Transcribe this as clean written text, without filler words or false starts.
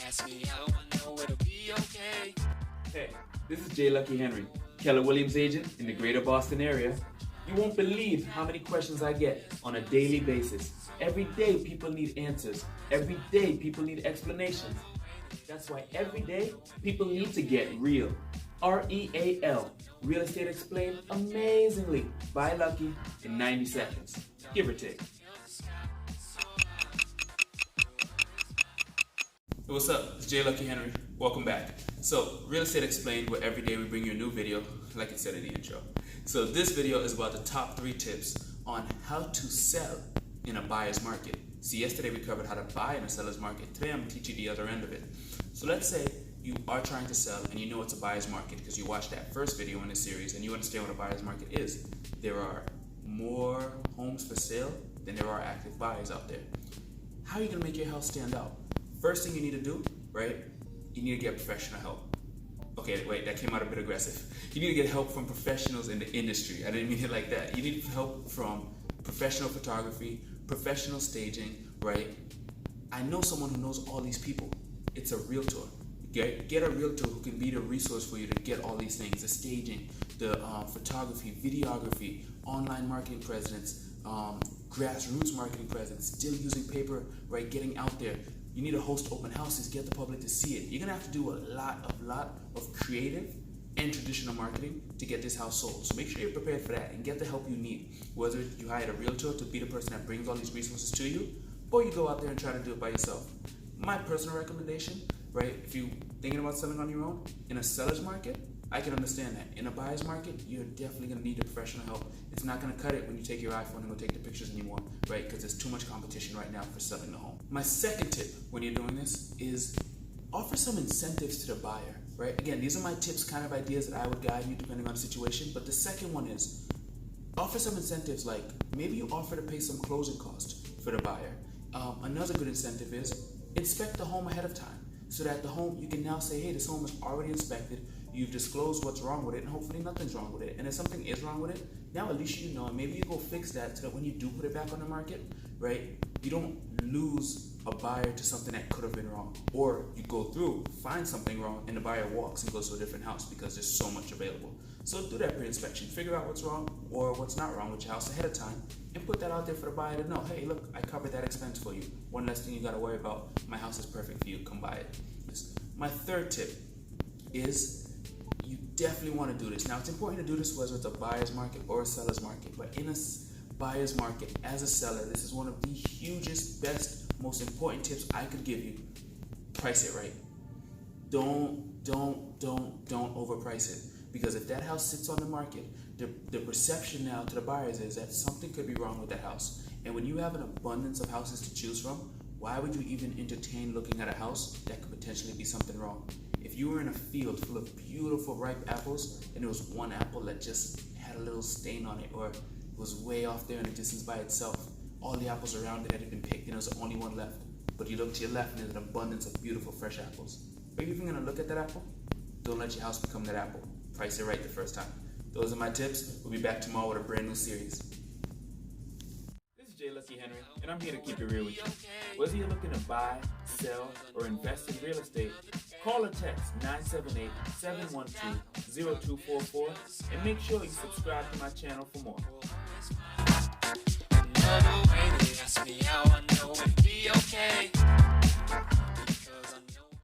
ask me how I know it'll be okay. Hey, this is J. Lucky Henry, Keller Williams agent in the greater Boston area. You won't believe how many questions I get on a daily basis. Every day people need answers. Every day people need explanations. That's why every day people need to get real. REAL. Real Estate Explained amazingly by Lucky in 90 seconds. Give or take. Hey, what's up? It's J. Lucky Henry. Welcome back. So, Real Estate Explained, where every day we bring you a new video, like it said in the intro. So, this video is about the top 3 tips on how to sell in a buyer's market. See, yesterday we covered how to buy in a seller's market. Today I'm going to teach you the other end of it. So, let's say you are trying to sell and you know it's a buyer's market because you watched that first video in this series and you understand what a buyer's market is. There are more homes for sale than there are active buyers out there. How are you going to make your house stand out? First thing you need to do, right? You need to get professional help. Okay, wait, that came out a bit aggressive. You need to get help from professionals in the industry. I didn't mean it like that. You need help from professional photography, professional staging, right? I know someone who knows all these people. It's a realtor. Get a realtor who can be the resource for you to get all these things: the staging, the photography, videography, online marketing presence, grassroots marketing presence, still using paper, right? Getting out there. You need to host open houses, get the public to see it. You're gonna have to do a lot of creative and traditional marketing to get this house sold. So make sure you're prepared for that and get the help you need. Whether you hire a realtor to be the person that brings all these resources to you, or you go out there and try to do it by yourself. My personal recommendation, right, if you're thinking about selling on your own, in a seller's market, I can understand that. In a buyer's market, you're definitely going to need the professional help. It's not going to cut it when you take your iPhone and go take the pictures anymore, right? Because there's too much competition right now for selling the home. My second tip when you're doing this is offer some incentives to the buyer, right? Again, these are my tips, kind of ideas that I would guide you depending on the situation. But the second one is offer some incentives, like maybe you offer to pay some closing costs for the buyer. Another good incentive is inspect the home ahead of time, so that the home, you can now say, hey, this home is already inspected, you've disclosed what's wrong with it, and hopefully nothing's wrong with it. And if something is wrong with it, now at least you know, and maybe you go fix that so that when you do put it back on the market, right, you don't lose a buyer to something that could have been wrong. Or you go through, find something wrong, and the buyer walks and goes to a different house because there's so much available. So do that pre-inspection, figure out what's wrong or what's not wrong with your house ahead of time, and put that out there for the buyer to know, hey, look, I covered that expense for you. One less thing you gotta worry about. My house is perfect for you, come buy it. My third tip is you definitely want to do this. Now, it's important to do this whether it's a buyer's market or a seller's market, but in a buyer's market, as a seller, this is one of the hugest, best, most important tips I could give you. Price it right. Don't overprice it. Because if that house sits on the market, the perception now to the buyers is that something could be wrong with that house. And when you have an abundance of houses to choose from, why would you even entertain looking at a house that could potentially be something wrong? If you were in a field full of beautiful ripe apples and there was one apple that just had a little stain on it, or was way off there in the distance by itself, all the apples around it had been picked and there was the only one left. But you look to your left and there's an abundance of beautiful fresh apples. Are you even gonna look at that apple? Don't let your house become that apple. Price it right the first time. Those are my tips. We'll be back tomorrow with a brand new series. This is J. Lucky Henry, and I'm here to keep it real with you. Whether you're looking to buy, sell, or invest in real estate, call or text 978-712-0244 and make sure you subscribe to my channel for more. Another way they ask me how I know